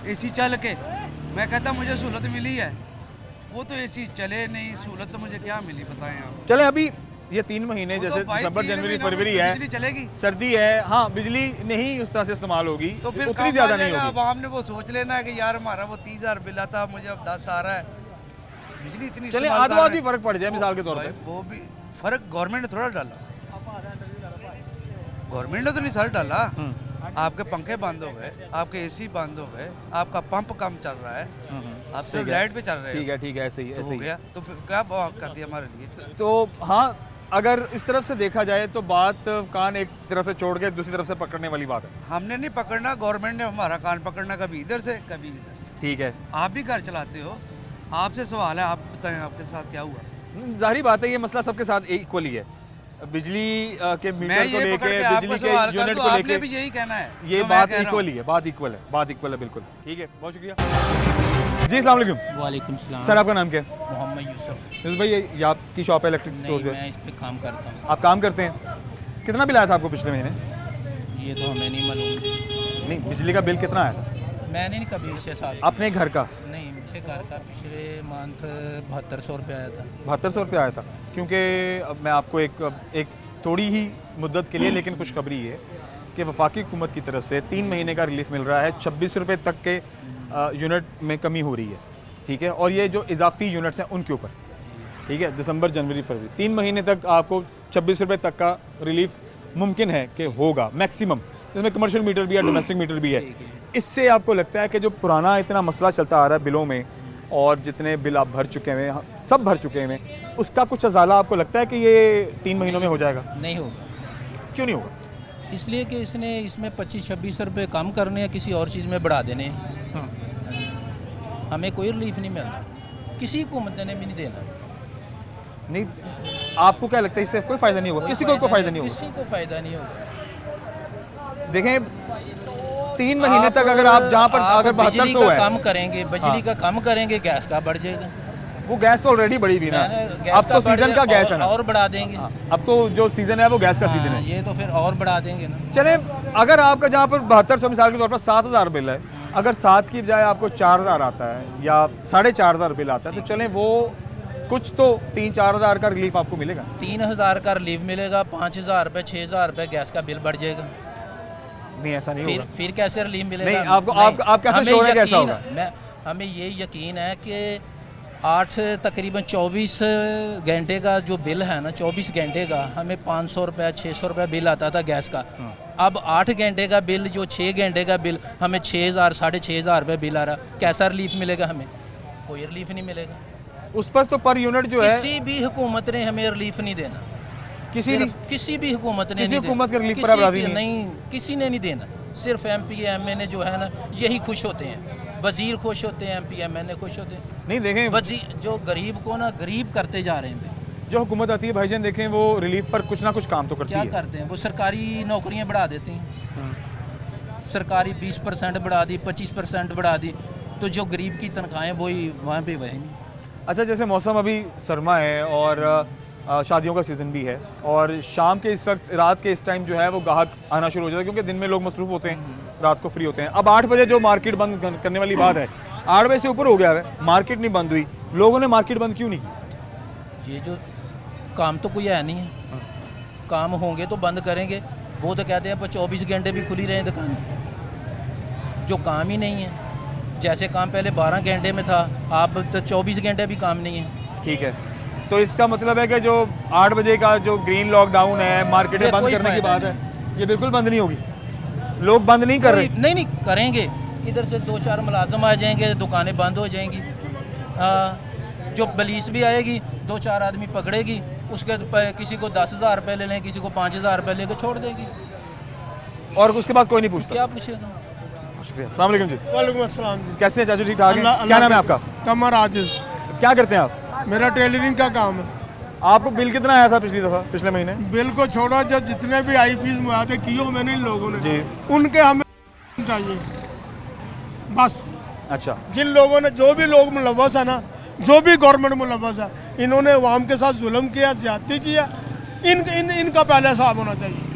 AC चल के मैं कहता मुझे सहूलत मिली है, वो तो AC चले नहीं, सहूलत तो मुझे क्या मिली बताएं आप। चले, अभी ये 3 महीने वो तो जैसे भाई दिसंबर, 3 जनवरी, महीनों में फरवरी है, बिजली चलेगी सर्दी है, हाँ बिजली नहीं उस तरह से इस्तेमाल होगी तो फिर उतनी ज़्यादा नहीं अब होगी। हमने वो सोच लेना है कि यार हमारा वो 30,000 बिल आता, मुझे अब 10 आ रहा है, बिजली इतनी चले, इस्तेमाल कर आधा रहे भी हैं। फर्क पड़ जाए मिसाल के तौर भाई, पर। वो भी फर्क गवर्नमेंट ने थोड़ा डाला, गवर्नमेंट ने तो नहीं सर डाला। आपके पंखे बंद हो गए, आपके AC बंद हो गए, आपका पंप कम चल रहा है, आप सिर्फ ठीक है। लाइट पे चल रहे ठीक हो, है, ठीक है, ऐसे ही तो ऐसे हो ही। गया। तो फिर क्या कर दिया हमारे लिए? तो हाँ, अगर इस तरफ से देखा जाए तो बात कान एक तरफ से छोड़ के दूसरी तरफ से पकड़ने वाली बात है। हमने नहीं पकड़ना, गवर्नमेंट ने हमारा कान पकड़ना, कभी इधर से कभी इधर से। ठीक है, आप भी घर चलाते हो, आपसे सवाल है, आप बताएं आपके साथ क्या हुआ? जाहिर बात है ये मसला सबके साथ इक्वल ही है। बिजली के मैं मीटर को ये लेके, पकड़ के बिजली आपको के सवाल कर यूनिट दूं, को आपने लेके, भी यही कहना है। ये जो मैं बात कह रहा इक्वल हूं। ही है, बात इक्वल है, बात इक्वल है, बिल्कुल। ठीक है, बहुत शुक्रिया जी। अस्सलाम वालेकुम वालेकुम सलाम। सर, आपका नाम क्या है? मोहम्मद यूसुफ। यूसुफ भाई, ये आपकी शॉप है इलेक्ट्रिक नहीं, स्टोर जो है, मैं इस पे काम करता हूँ। आप काम करते हैं। कितना बिल आया था आपको पिछले महीने? ये तो हमें नहीं मालूम। नहीं, बिजली का बिल कितना आया था मैंने नहीं कभी इससे साल अपने घर का? नहीं, मेरे घर का पिछले मंथ 7200 रुपये आया था। 7200 रुपये आया था। क्योंकि अब मैं आपको एक थोड़ी ही मुद्दत के लिए लेकिन खुशखबरी है कि वफाकी हुकूमत की तरफ से 3 महीने का रिलीफ मिल रहा है। 26 रुपये तक के यूनिट में कमी हो रही है, ठीक है। और ये जो इजाफी यूनिट्स हैं उनके ऊपर, ठीक है, दिसंबर, जनवरी, फरवरी 3 महीने तक आपको 26 रुपये तक का रिलीफ मुमकिन है कि होगा मैक्सिमम। इसमें कमर्शियल मीटर भी है, डोमेस्टिक मीटर भी है। इससे आपको लगता है कि जो पुराना इतना मसला चलता आ रहा है बिलों में, और जितने बिल आप भर चुके हैं, सब भर चुके हैं, उसका कुछ अजाला आपको लगता है कि ये 3 महीनों में हो जाएगा? नहीं होगा। क्यों नहीं होगा? इसलिए कि इसने इसमें 25-26 रुपये कम करने हैं, किसी और चीज़ में बढ़ा देने हैं। हमें कोई रिलीफ नहीं मिलना, किसी हुकूमत ने भी नहीं देना। नहीं, आपको क्या लगता है इससे कोई फ़ायदा नहीं होगा? किसी को कोई फ़ायदा नहीं होगा? किसी को फ़ायदा नहीं होगा। देखें, 3 महीने तक अगर आप जहाँ पर अगर बिजली 7200 का है, कम करेंगे, बिजली का कम करेंगे, गैस का बढ़ जाएगा। वो गैस तो ऑलरेडी बढ़ी हुई ना। गैस अब का तो बढ़ सीजन का जाएगा गैस है ना। और बढ़ा देंगे। हाँ, अब तो जो सीजन है वो गैस का सीजन हाँ, है। ये तो फिर और बढ़ा देंगे ना। चले, अगर आपका जहाँ पर 7200 मिसाल के तौर पर 7000 बिल है, अगर 7 की बजाय आपको 4000 आता है या 4500 बिल आता है, तो चलें वो कुछ तो 3-4 हज़ार का रिलीफ आपको मिलेगा। 3000 का रिलीफ मिलेगा, 5000 रुपये 6000 रुपये गैस का बिल बढ़ जाएगा। नहीं, ऐसा नहीं होगा। फिर कैसे रिलीफ मिलेगा? नहीं, आप कैसे हमें श्योर है कैसा यकीन होगा? हमें ये यकीन है कि 8 तकरीबन 24 घंटे का जो बिल है ना, 24 घंटे का हमें 500 रुपये 600 रुपये बिल आता था गैस का। अब 8 घंटे का बिल, जो 6 घंटे का बिल, हमें 6000 6,500 रुपये बिल आ रहा। कैसा रिलीफ मिलेगा हमें? कोई रिलीफ नहीं मिलेगा। उस पर तो पर यूनिट जो है, किसी भी हुकूमत ने हमें रिलीफ नहीं देना। किसी भी हुकूमत ने किसी नहीं हुकूमत के देना। रिलीफ पर आप राजी नहीं, किसी ने नहीं देना। सिर्फ MP MNA जो है ना, यही खुश होते हैं। वजीर खुश होते हैं, MP MNA खुश होते हैं। नहीं देखें, वजीर जो गरीब को ना गरीब करते जा रहे हैं। जो हुकूमत आती है भाईजान, देखें वो रिलीफ पर कुछ ना कुछ काम तो करती क्या है। करते हैं? वो सरकारी नौकरियां बढ़ा देते हैं। सरकारी 20% बढ़ा दी, 25% बढ़ा दी, तो जो गरीब की तनख्वाहें वही वहाँ पे वही नहीं। अच्छा, जैसे मौसम अभी सरमा है और शादियों का सीज़न भी है, और शाम के इस वक्त, रात के इस टाइम जो है वो ग्राहक आना शुरू हो जाता है, क्योंकि दिन में लोग मसरूफ़ होते हैं, रात को फ्री होते हैं। अब 8 बजे जो मार्केट बंद करने वाली बात है, 8 बजे से ऊपर हो गया है, मार्केट नहीं बंद हुई, लोगों ने मार्केट बंद क्यों नहीं की? ये जो काम तो कोई है नहीं है, काम होंगे तो बंद करेंगे। वो तो कहते हैं पर 24 घंटे भी खुली रहें दुकानें, जो काम ही नहीं है। जैसे काम पहले 12 घंटे में था, अब तो 24 घंटे भी काम नहीं है। ठीक है, तो इसका मतलब है कि जो 8 बजे का जो ग्रीन लॉकडाउन है, मार्केटें ये बंद कोई करने की फायदा बात है, ये बिल्कुल बंद नहीं होगी। लोग बंद नहीं कर रहे। नहीं करेंगे, इधर से 2-4 मुलाजम आ जाएंगे, दुकानें बंद हो जाएंगी। जो पुलिस भी आएगी, 2-4 आदमी पकड़ेगी, उसके किसी को 10,000 रुपये ले लें, किसी को 5,000 रुपये लेके छोड़ देगी। और उसके बाद कोई नहीं पूछता। क्या पूछेगा। शुक्रिया। अस्सलाम वालेकुम जी। वालेकुम अस्सलाम जी। कैसे हैं चाचू? ठीक ठाक हैं? अल्लाह- क्या नाम है अल्लाह आपका? कमर आजिज। क्या करते हैं आप? मेरा टेलरिंग का काम है। आपको बिल कितना आया था पिछली दफा, पिछले महीने? बिल को छोड़ो, जो जितने भी आईपीएस मुआहदे किए हो मैंने इन लोगों ने, जी। उनके हमें चाहिए बस। अच्छा, जिन लोगों ने, जो भी लोग मुलव्वस है ना, जो भी गवर्नमेंट मुलव्वस है, इन्होंने अवाम के साथ जुल्म किया, ज्यादती किया, इनका पहले हिसाब होना चाहिए।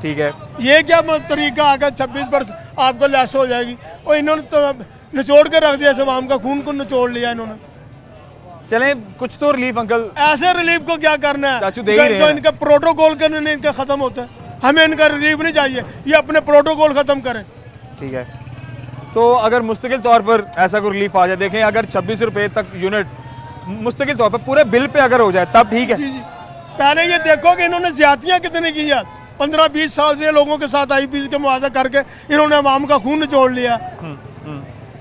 ठीक है। ये क्या तरीका आकर 26% आपको लेस हो जाएगी, और इन्होंने तो निचोड़ के रख दिया, इस अवाम का खून को निचोड़ लिया इन्होंने। चलें, कुछ तो रिलीफ अंकल। ऐसे रिलीफ को क्या करना है? चाचू दे ही रहे जो हैं। इनका प्रोटोकॉल करने इनका खत्म होता है, हमें इनका रिलीफ नहीं चाहिए, ये अपने प्रोटोकॉल खत्म करें। ठीक है, तो अगर मुस्तकिल तौर पर ऐसा कोई रिलीफ आ जाए, देखें अगर 26 रुपये तक यूनिट मुस्तकिल तौर पर पूरे बिल पे अगर हो जाए तब ठीक है। जी जी, पहले ये देखो कि इन्होंने ज्यादतियाँ कितनी की है। 15-20 साल से लोगों के साथ आईपीसी के मुआहदा करके इन्होंने अवाम का खून निचोड़ लिया।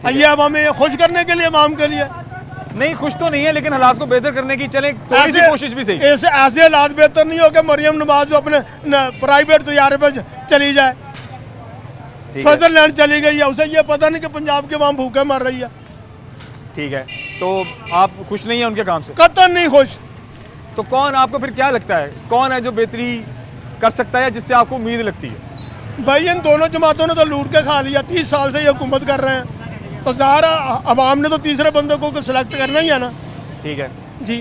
ये अब हमें खुश करने के लिए, अवाम के लिए नहीं, खुश तो नहीं है, लेकिन हालात को बेहतर करने की चले थोड़ी सी कोशिश भी सही। ऐसे हालात बेहतर नहीं हो कि मरियम नवाज जो अपने प्राइवेट तैयारे पे चली जाए, स्विट्जरलैंड चली गई है, उसे ये पता नहीं कि पंजाब के अवाम भूखे मर रही है। ठीक है, तो आप खुश नहीं है उनके काम से? कतई नहीं खुश। तो कौन, आपको फिर क्या लगता है कौन है जो बेहतरी कर सकता है, जिससे आपको उम्मीद लगती है? भाई इन दोनों जमातों ने तो लूट के खा लिया, 30 साल से ये हुकूमत कर रहे हैं, तो ज़ाहिर अवाम ने तो तीसरे बंदे को सिलेक्ट करना ही है ना। ठीक है जी।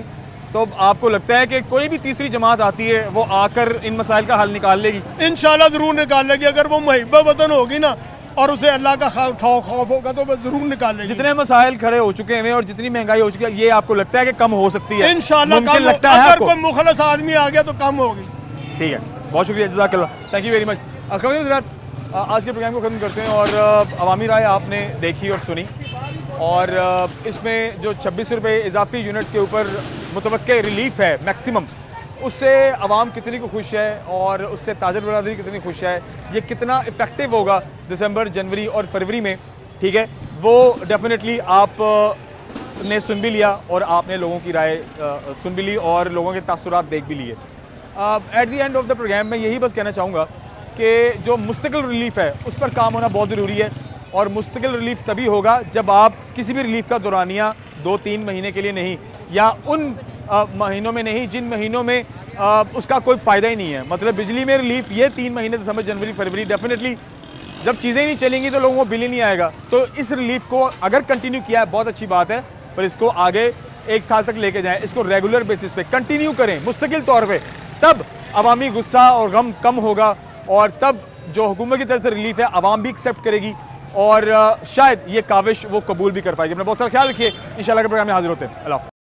तो आपको लगता है कि कोई भी तीसरी जमात आती है वो आकर इन मसाइल का हल निकाल लेगी? इंशाल्लाह ज़रूर निकाल लेगी, अगर वो मुहिब्बत वतन होगी ना और उसे अल्लाह का खौफ होगा तो वो ज़रूर निकाल लेगी। जितने मसाइल खड़े हो चुके हैं और जितनी महंगाई हो चुकी है, ये आपको लगता है कि कम हो सकती है? इंशाल्लाह मुमकिन कम, लगता है अगर आपको? कोई मुखलस आदमी आ गया तो कम होगी। ठीक है, बहुत शुक्रिया, जज़ाकल्लाह, थैंक यू वेरी मच। आज के प्रोग्राम को ख़त्म करते हैं और अवामी राय आपने देखी और सुनी, और इसमें जो 26 रुपये इजाफी यूनिट के ऊपर मुतवक्के रिलीफ है मैक्सिमम, उससे आवाम कितनी को खुश है और उससे ताजर बरादरी कितनी खुश है, ये कितना इफ़ेक्टिव होगा दिसंबर, जनवरी और फरवरी में, ठीक है, वो डेफिनेटली आप ने सुन भी लिया और आपने लोगों की राय सुन भी ली और लोगों के तासुरात देख भी लिए। At the end of the programme मैं यही बस कहना चाहूँगा कि जो मुस्तकिल रिलीफ है उस पर काम होना बहुत ज़रूरी है, और मुस्तकिल रिलीफ तभी होगा जब आप किसी भी रिलीफ का दौरानिया 2-3 महीने के लिए नहीं, या उन महीनों में नहीं जिन महीनों में उसका कोई फ़ायदा ही नहीं है। मतलब बिजली में रिलीफ ये 3 महीने दिसंबर, जनवरी, फरवरी, डेफिनेटली जब चीज़ें ही नहीं चलेंगी तो लोगों को बिल ही नहीं आएगा। तो इस रिलीफ को अगर कंटिन्यू किया है बहुत अच्छी बात है, पर इसको आगे 1 साल तक लेके जाएं, इसको रेगुलर बेसिस पे कंटिन्यू करें मुस्तकिल तौर पे, तब अवामी गुस्सा और गम कम होगा, और तब जो हुकूमत की तरफ से रिलीफ है अवाम भी एक्सेप्ट करेगी, और शायद ये काविश वो कबूल भी कर पाएगी। अपना बहुत सारा ख्याल रखिए, इंशाल्लाह के प्रोग्राम में हाजिर होते हैं। अल्लाह हाफ़िज़।